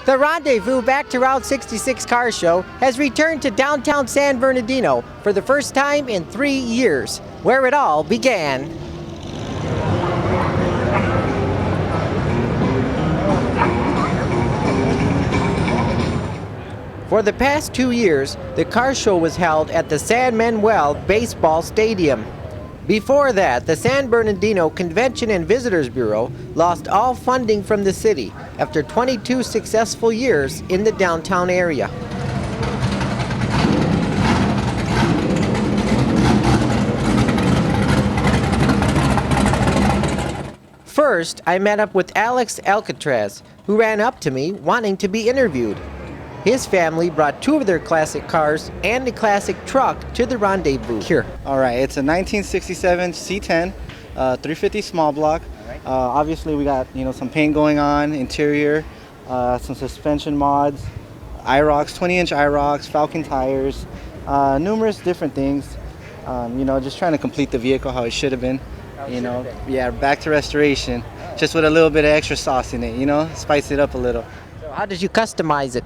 The Rendezvous Back to Route 66 car show has returned to downtown San Bernardino for the first time in 3 years, where it all began. For the past 2 years, the car show was held at the San Manuel Baseball Stadium. Before that, the San Bernardino Convention and Visitors Bureau lost all funding from the city after 22 successful years in the downtown area. First, I met up with Alcatraz, who ran up to me wanting to be interviewed. His family brought 2 of their classic cars and a classic truck to the rendezvous. Here. All right, it's a 1967 C10, 350 small block. Right. Obviously, we got some paint going on, interior, some suspension mods, IROX, 20-inch IROX, Falcon tires, numerous different things. Just trying to complete the vehicle how it should have been. Yeah, back to restoration, just with a little bit of extra sauce in it. Spice it up a little. So how did you customize it?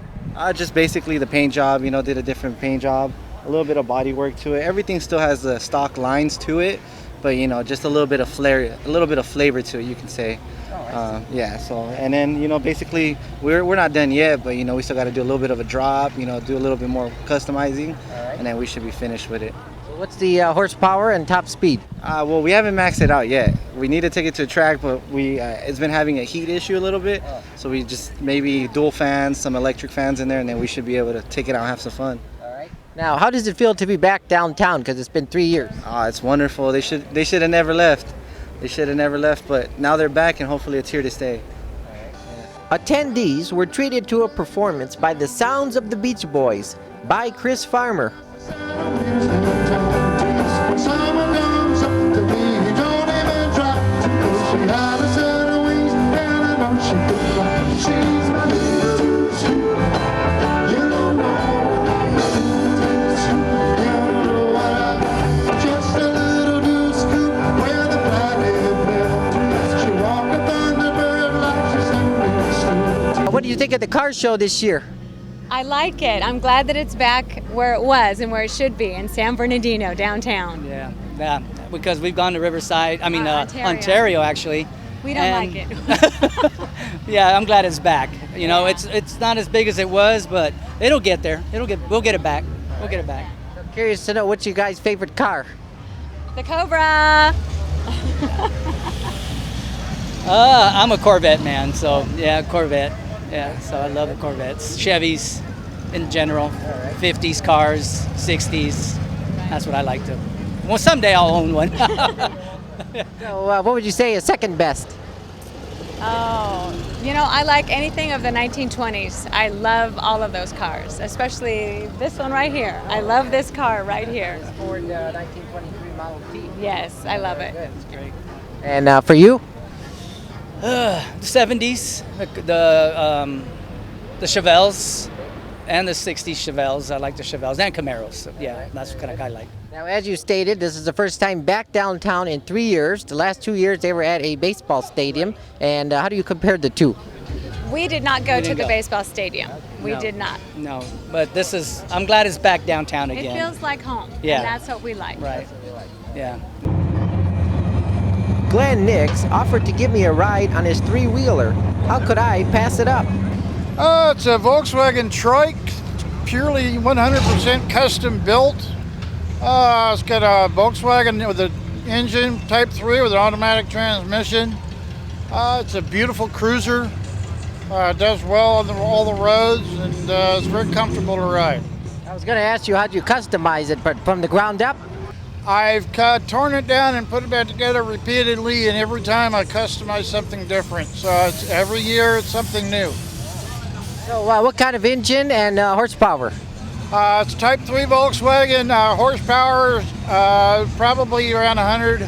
Just basically the paint job, did a different paint job, a little bit of body work to it. Everything still has the stock lines to it, but just a little bit of flair, a little bit of flavor to it, you can say. Yeah, so, and then, basically, we're not done yet, but, we still got to do a little bit of a drop, do a little bit more customizing, and then we should be finished with it. So what's the horsepower and top speed? Well, we haven't maxed it out yet. We need to take it to a track, but it's been having a heat issue a little bit, so we just maybe dual fans, some electric fans in there, and then we should be able to take it out and have some fun. All right. Now, how does it feel to be back downtown? Because it's been 3 years. It's wonderful. They should have never left. They should have never left, but now they're back, and hopefully it's here to stay. Attendees were treated to a performance by the Sounds of the Beach Boys by Chris Farmer. What do you think of the car show this year? I like it. I'm glad that it's back where it was and where it should be, in San Bernardino, downtown. Yeah, because we've gone to Riverside, Ontario actually. We don't like it. Yeah, I'm glad it's back. It's not as big as it was, but it'll get there. We'll get it back. We'll get it back. I'm curious to know, what's your guys' favorite car? The Cobra. I'm a Corvette man, so yeah, Corvette. Yeah, so I love the Corvettes. Chevys in general, 50s cars, 60s. That's what I like to. Well, someday I'll own one. So what would you say is second best? I like anything of the 1920s. I love all of those cars, especially this one right here. I love this car right here. It's Ford 1923 Model T. Yes, I love it. Good. It's great. And for you? The 70s, the Chevelles, and the 60s Chevelles. I like the Chevelles and Camaros. So, yeah, that's the kind of guy I like. Now, as you stated, this is the first time back downtown in 3 years. The last 2 years they were at a baseball stadium. And how do you compare the two? We did not go to the baseball stadium. We did not. No, but I'm glad it's back downtown again. It feels like home. Yeah. And that's what we like. Right. Yeah. Glenn Nix offered to give me a ride on his 3-wheeler. How could I pass it up? It's a Volkswagen Trike, purely 100% custom built. It's got a Volkswagen with an engine, Type 3 with an automatic transmission. It's a beautiful cruiser. It does well on all the roads, and it's very comfortable to ride. I was going to ask you, how'd you customize it, but from the ground up? I've torn it down and put it back together repeatedly, and every time I customize something different. So every year it's something new. So what kind of engine and horsepower? It's a Type 3 Volkswagen, horsepower probably around 100.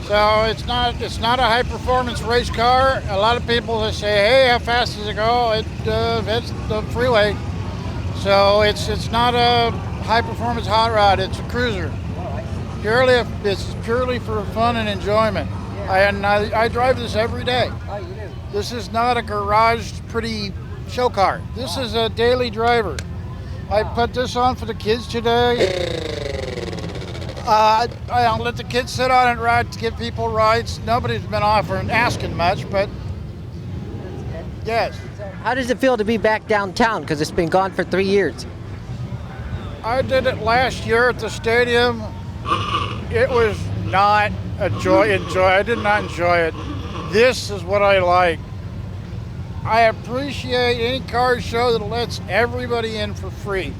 So it's not a high-performance race car. A lot of people just say, "Hey, how fast does it go?" It's the freeway. So it's not a high-performance hot rod. It's a cruiser. It's purely for fun and enjoyment. I drive this every day. Oh, you do? This is not a garage pretty show car. This is a daily driver. I put this on for the kids today. I don't let the kids sit on it, ride to give people rides. Nobody's been asking much, but yes. How does it feel to be back downtown? Because it's been gone for 3 years. I did it last year at the stadium. It was not a joy. I did not enjoy it. This is what I like. I appreciate any car show that lets everybody in for free,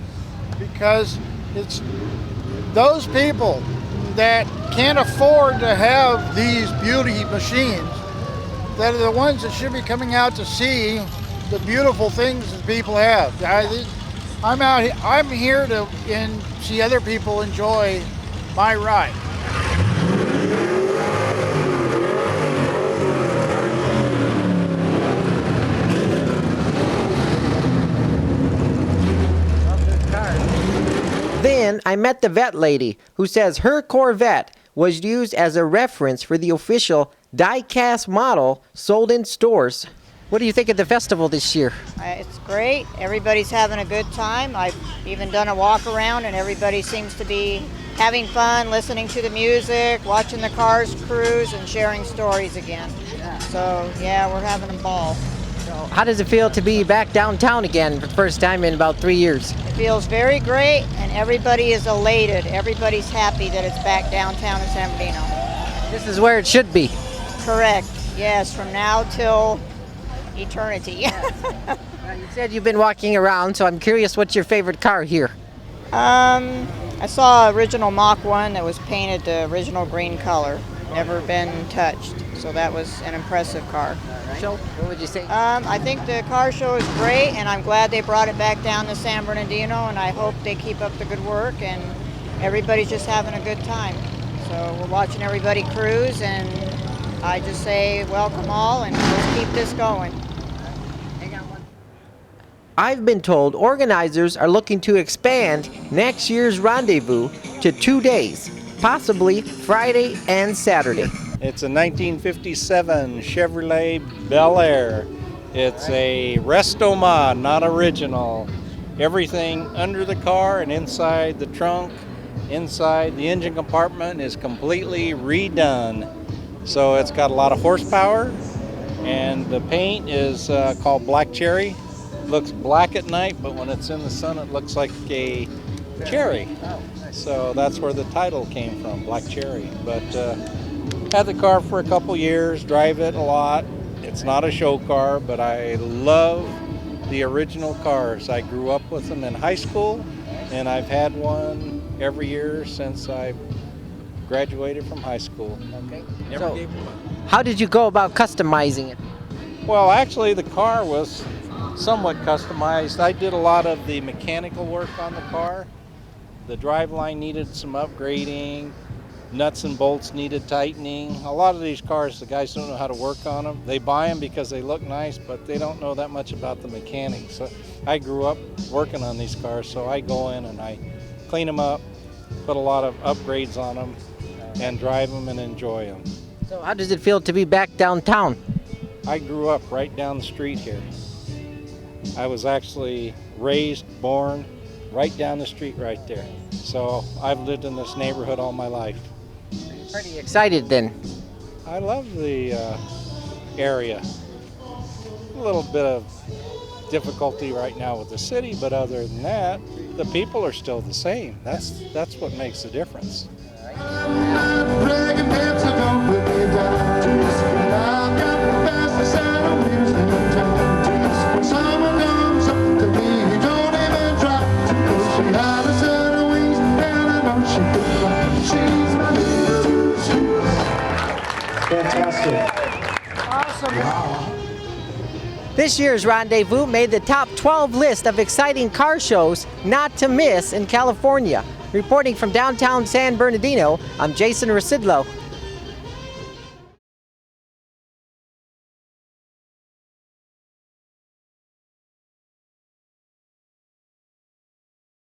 because it's those people that can't afford to have these beauty machines that are the ones that should be coming out to see the beautiful things that people have. I'm here to see other people enjoy my ride. Then I met the vet lady who says her Corvette was used as a reference for the official die-cast model sold in stores. What do you think of the festival this year? It's great. Everybody's having a good time. I've even done a walk around and everybody seems to be having fun, listening to the music, watching the cars cruise and sharing stories again. So yeah, we're having a ball. How does it feel to be back downtown again for the first time in about 3 years? It feels very great and everybody is elated. Everybody's happy that it's back downtown in San Bernardino. This is where it should be. Correct. Yes, from now till eternity. You said you've been walking around, so I'm curious, what's your favorite car here? I saw original Mach 1 that was painted the original green color. Never been touched. So that was an impressive car. So, what would you say? I think the car show is great, and I'm glad they brought it back down to San Bernardino, and I hope they keep up the good work, and everybody's just having a good time. So we're watching everybody cruise, and I just say welcome all, and let's keep this going. I've been told organizers are looking to expand next year's rendezvous to 2 days, possibly Friday and Saturday. It's a 1957 Chevrolet Bel Air. It's a resto mod, not original. Everything under the car and inside the trunk, inside the engine compartment is completely redone. So it's got a lot of horsepower, and the paint is called Black Cherry. Looks black at night, but when it's in the sun it looks like a cherry. So that's where the title came from, Black Cherry. But had the car for a couple years, drive it a lot. It's not a show car, but I love the original cars. I grew up with them in high school, and I've had one every year since I graduated from high school. Okay. Never So, gave them up. how did you go about customizing it? Well, actually, the car was somewhat customized. I did a lot of the mechanical work on the car. The driveline needed some upgrading. Nuts and bolts needed tightening. A lot of these cars, the guys don't know how to work on them. They buy them because they look nice, but they don't know that much about the mechanics. So I grew up working on these cars, so I go in and I clean them up, put a lot of upgrades on them, and drive them and enjoy them. So how does it feel to be back downtown? I grew up right down the street here. I was actually raised, born right down the street right there. So I've lived in this neighborhood all my life. Pretty excited then. I love the area. A little bit of difficulty right now with the city, but other than that, the people are still the same. That's what makes the difference. Fantastic. Awesome. Wow. This year's Rendezvous made the top 12 list of exciting car shows not to miss in California. Reporting from downtown San Bernardino, I'm Jason Rzucidlo,